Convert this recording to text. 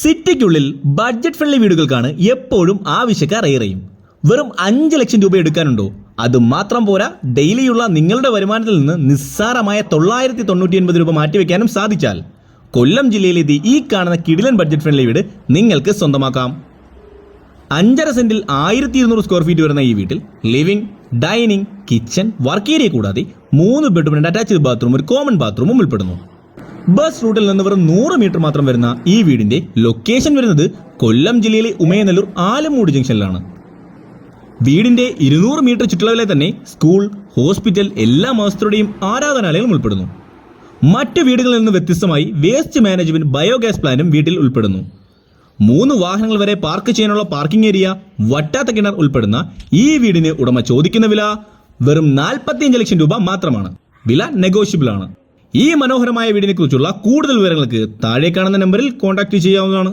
സിറ്റിക്കുള്ളിൽ budget friendly വീടുകൾക്കാണ് എപ്പോഴും ആവശ്യക്കാർ ഏറെയും. വെറും 5 ലക്ഷം രൂപ എടുക്കാനുണ്ടോ? അതുമാത്രം പോരാ, ഡെയിലിയുള്ള നിങ്ങളുടെ വരുമാനത്തിൽ നിന്ന് നിസ്സാരമായ 999 രൂപ മാറ്റിവെക്കാനും സാധിച്ചാൽ കൊല്ലം ജില്ലയിലെ ഈ കാണുന്ന കിടിലൻ ബഡ്ജറ്റ് ഫ്രണ്ട്ലി വീട് നിങ്ങൾക്ക് സ്വന്തമാക്കാം. 5.5 സെന്റിൽ 1200 സ്ക്വയർ ഫീറ്റ് വരുന്ന ഈ വീട്ടിൽ living, dining, kitchen, work area കൂടാതെ 3 ബെഡ്റൂം, അറ്റാച്ച്ഡ് ബാത്റൂം, ഒരു കോമൺ ബാത്റൂമും ഉൾപ്പെടുന്നു. ബസ് റൂട്ടിൽ നിന്ന് വെറും 100 മീറ്റർ മാത്രം വരുന്ന ഈ വീടിന്റെ ലൊക്കേഷൻ വരുന്നത് കൊല്ലം ജില്ലയിലെ ഉമയനല്ലൂർ ആലമൂട് ജംഗ്ഷനിലാണ്. വീടിന്റെ 200 മീറ്റർ ചുറ്റളവിലെ തന്നെ സ്കൂൾ, ഹോസ്പിറ്റൽ, എല്ലാ മതസ്ഥരുടെയും ആരാധനാലയങ്ങളും ഉൾപ്പെടുന്നു. മറ്റ് വീടുകളിൽ നിന്ന് വ്യത്യസ്തമായി വേസ്റ്റ് മാനേജ്മെന്റ്, ബയോഗ്യാസ് പ്ലാന്റും വീട്ടിൽ ഉൾപ്പെടുന്നു. 3 വാഹനങ്ങൾ വരെ പാർക്ക് ചെയ്യാനുള്ള പാർക്കിംഗ് ഏരിയ, വട്ടാത്ത കിണർ ഉൾപ്പെടുന്ന ഈ വീടിന് ഉടമ ചോദിക്കുന്ന വില വെറും 45 ലക്ഷം രൂപ മാത്രമാണ്. വില നെഗോഷ്യബിൾ ആണ്. ഈ മനോഹരമായ വീടിനെ കുറിച്ചുള്ള കൂടുതൽ വിവരങ്ങൾക്ക് താഴെ കാണുന്ന നമ്പറിൽ കോൺടാക്ട് ചെയ്യാവുന്നതാണ്.